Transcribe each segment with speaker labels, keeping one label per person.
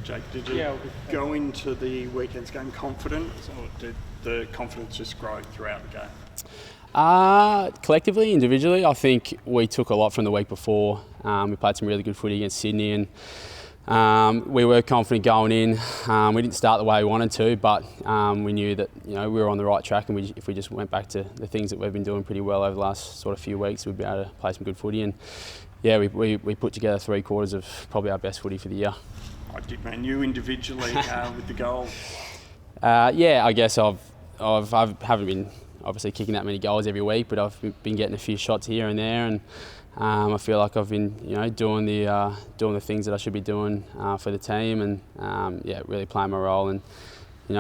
Speaker 1: Jake, did you go into the weekend's game confident, or did the confidence just grow throughout the game?
Speaker 2: Collectively, individually, I think we took a lot from the week before. We played some really good footy against Sydney, and we were confident going in. We didn't start the way we wanted to, but we knew that we were on the right track, and if we just went back to the things that we've been doing pretty well over the last sort of few weeks, we'd be able to play some good footy. And yeah, we put together 3/4 of probably our best footy for the year.
Speaker 1: I did, man. You individually with the goal.
Speaker 2: Yeah, I guess I haven't been obviously kicking that many goals every week, but I've been getting a few shots here and there, and I feel like I've been doing the things that I should be doing for the team, and really playing my role. And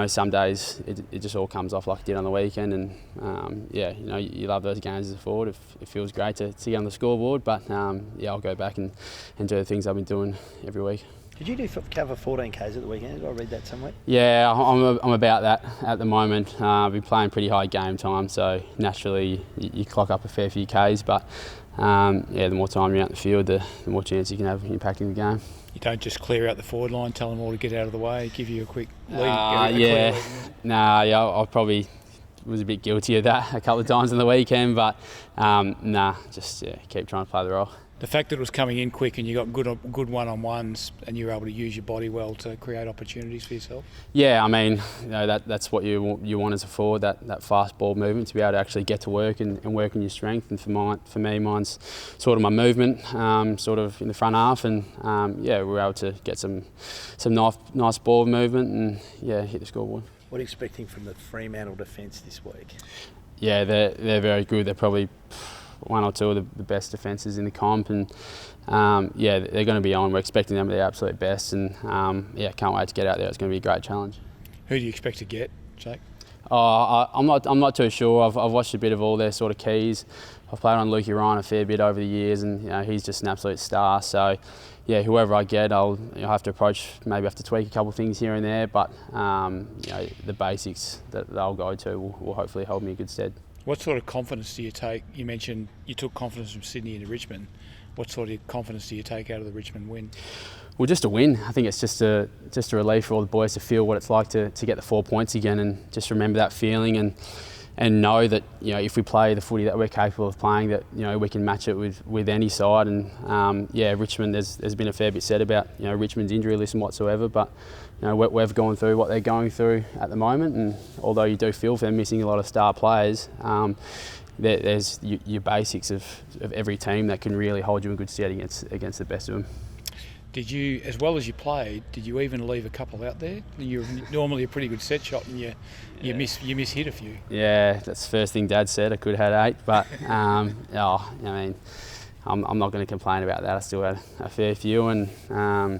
Speaker 2: some days it just all comes off like it did on the weekend, and you love those games as a forward. It feels great to get on the scoreboard, but I'll go back and do the things I've been doing every week.
Speaker 3: Did you cover 14 Ks at the weekend? Did I read that somewhere?
Speaker 2: Yeah, I'm about that at the moment. I've been playing pretty high game time, so naturally you clock up a fair few Ks, but the more time you're out in the field, the more chance you can have impacting the game.
Speaker 4: You don't just clear out the forward line, tell them all to get out of the way, give you a quick lead.
Speaker 2: I probably was a bit guilty of that a couple of times on the weekend, but keep trying to play the role.
Speaker 4: The fact that it was coming in quick and you got good one-on-ones and you were able to use your body well to create opportunities for yourself?
Speaker 2: Yeah, I mean, that's what you want as a forward, that fast ball movement, to be able to actually get to work and work on your strength. And for me, mine's sort of my movement, sort of in the front half, and we were able to get some nice ball movement and hit the scoreboard.
Speaker 3: What are you expecting from the Fremantle defence this week?
Speaker 2: Yeah, they're very good. They're probably one or two of the best defences in the comp, and they're going to be on. We're expecting them to be the absolute best, and can't wait to get out there. It's going to be a great challenge.
Speaker 4: Who do you expect to get, Jake?
Speaker 2: I'm not too sure. I've watched a bit of all their sort of keys. I've played on Lukey Ryan a fair bit over the years, and he's just an absolute star. So whoever I get, I'll have to approach. Maybe have to tweak a couple of things here and there, but the basics that they'll go to will hopefully hold me in good stead.
Speaker 4: What sort of confidence do you take? You mentioned you took confidence from Sydney into Richmond. What sort of confidence do you take out of the Richmond win?
Speaker 2: Well, just a win. I think it's just a relief for all the boys to feel what it's like to get the 4 points again, and just remember that feeling and know that if we play the footy that we're capable of playing, that we can match it with any side. And Richmond, there's been a fair bit said about Richmond's injury list and whatsoever, but we've gone through what they're going through at the moment, and although you do feel for them missing a lot of star players, there's your basics of every team that can really hold you in good stead against the best of them.
Speaker 4: Did you, as well as you played, did you even leave a couple out there? You're normally a pretty good set shot, and you hit a few.
Speaker 2: Yeah, that's the first thing Dad said. I could have had 8, but I'm not going to complain about that. I still had a fair few, and I'm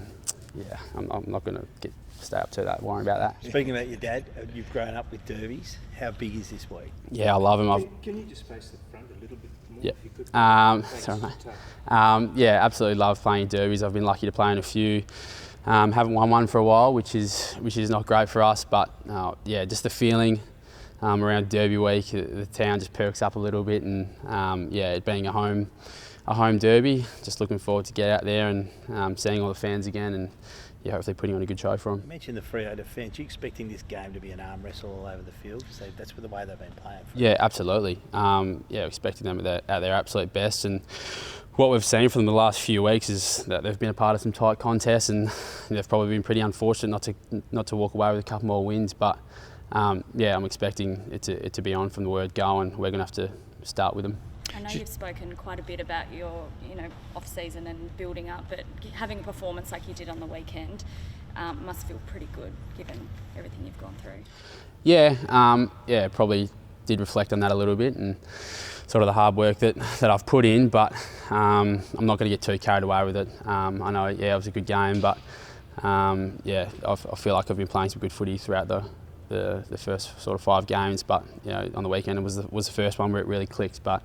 Speaker 2: not going to stay up to that, worry about that.
Speaker 3: Speaking about your dad, you've grown up with derbies. How big is this week?
Speaker 2: Yeah, I love him.
Speaker 5: Can you just face the front a little bit more?
Speaker 2: Yeah.
Speaker 5: If you could?
Speaker 2: Sorry, mate. Absolutely love playing derbies. I've been lucky to play in a few. Haven't won one for a while, which is not great for us. But just the feeling around Derby week, the town just perks up a little bit, and it being a home derby, just looking forward to get out there and seeing all the fans again, and hopefully putting on a good show for them.
Speaker 3: You mentioned the Freo defence. Are you expecting this game to be an arm wrestle all over the field? So that's the way they've been playing.
Speaker 2: Yeah, absolutely. Expecting them at their absolute best, and what we've seen from them the last few weeks is that they've been a part of some tight contests, and they've probably been pretty unfortunate not to walk away with a couple more wins. But I'm expecting it to be on from the word go, and we're going to have to start with them.
Speaker 6: I know you've spoken quite a bit about your, off-season and building up, but having a performance like you did on the weekend must feel pretty good given everything you've gone through. Yeah, probably did reflect on that a little bit and sort of the hard work that I've put in, but I'm not going to get too carried away with it. I know, it was a good game, but I feel like I've been playing some good footy throughout the first sort of 5 games, but on the weekend it was the first one where it really clicked. But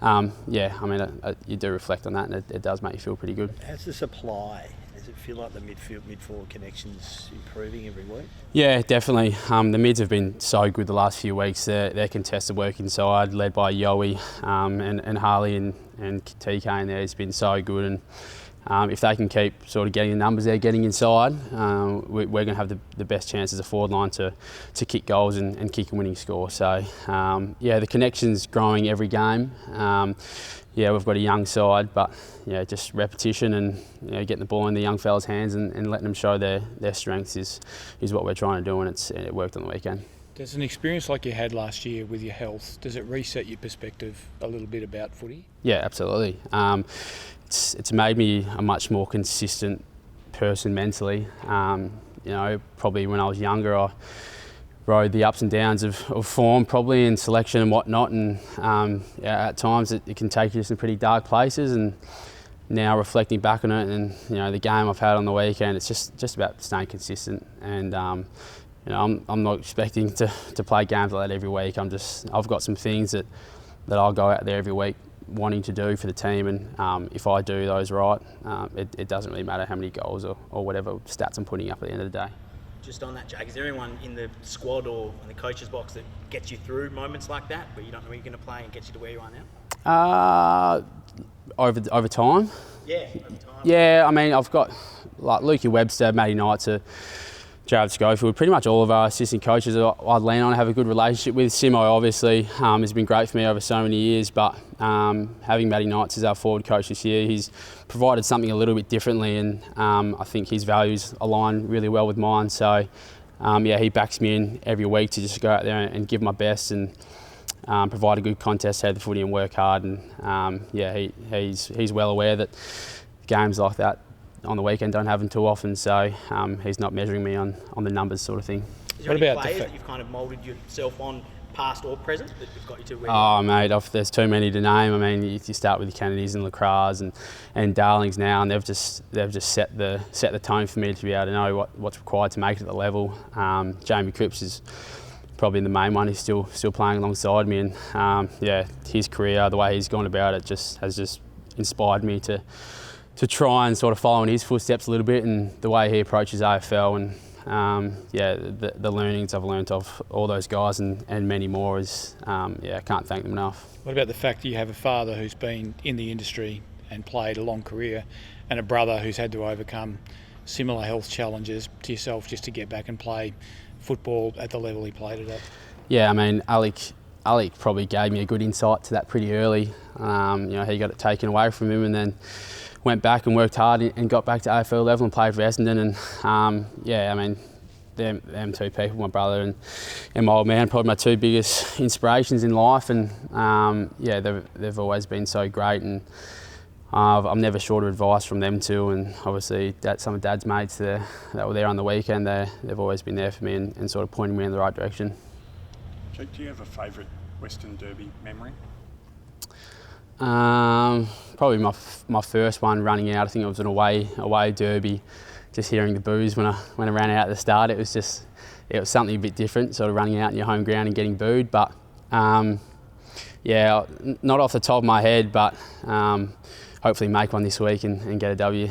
Speaker 6: you do reflect on that, and it does make you feel pretty good.
Speaker 3: How's the supply? Does it feel like the mid-forward connection's improving every week? Yeah,
Speaker 2: definitely. The mids have been so good the last few weeks. Their contested work inside, led by Yowie and Harley and TK in there, has been so good, and if they can keep sort of getting the numbers they're getting inside, we're going to have the best chance as a forward line to kick goals and kick a winning score. So the connection's growing every game. We've got a young side, but just repetition and getting the ball in the young fellas' hands and letting them show their strengths is what we're trying to do, and it worked on the weekend.
Speaker 4: Does an experience like you had last year with your health, does it reset your perspective a little bit about footy?
Speaker 2: Yeah, absolutely. It's made me a much more consistent person mentally. Probably when I was younger, I rode the ups and downs of form, probably in selection and whatnot, and at times it can take you to some pretty dark places. And now reflecting back on it, and the game I've had on the weekend, it's just about staying consistent. And I'm not expecting to play games like that every week. I've got some things that I'll go out there every week wanting to do for the team, and if I do those right, it doesn't really matter how many goals or whatever stats I'm putting up at the end of the day.
Speaker 3: Just on that, Jack, is there anyone in the squad or in the coach's box that gets you through moments like that, where you don't know where you're going to play and gets you to where you are now?
Speaker 2: Over time?
Speaker 3: Yeah, over time.
Speaker 2: Yeah, I mean, I've got like Lukey Webster, Matty Knight, Jared Schofield, pretty much all of our assistant coaches I lean on, have a good relationship with. Simo obviously has been great for me over so many years, but having Matty Knights as our forward coach this year, he's provided something a little bit differently, and I think his values align really well with mine. So he backs me in every week to just go out there and give my best and provide a good contest, head the footy and work hard. And he's well aware that games like that on the weekend don't have them too often, so he's not measuring me on the numbers sort of thing.
Speaker 3: Is there any players that you've kind of moulded yourself on, past or present, that have got you to where
Speaker 2: Oh mate, there's too many to name. I mean, you start with the Kennedys and Lacras and Darlings now, and they've just set the tone for me to be able to know what's required to make it at the level. Jamie Cripps is probably the main one. He's still playing alongside me, and his career, the way he's gone about it, has just inspired me to try and sort of follow in his footsteps a little bit, and the way he approaches AFL, and the learnings I've learnt of all those guys and many more is, I can't thank them enough.
Speaker 4: What about the fact that you have a father who's been in the industry and played a long career, and a brother who's had to overcome similar health challenges to yourself just to get back and play football at the level he played it at?
Speaker 2: Yeah, I mean, Alec probably gave me a good insight to that pretty early. He got it taken away from him, and then went back and worked hard and got back to AFL level and played for Essendon. And them two people, my brother and my old man, probably my two biggest inspirations in life. And they've always been so great, and I'm never short of advice from them too. And obviously some of Dad's mates that were there on the weekend, they've always been there for me and sort of pointing me in the right direction.
Speaker 1: Jake, do you have a favourite Western Derby memory?
Speaker 2: Probably my first one running out. I think it was an away derby. Just hearing the boos when I ran out at the start, it was something a bit different, sort of running out in your home ground and getting booed. But not off the top of my head, but hopefully make one this week and get a W.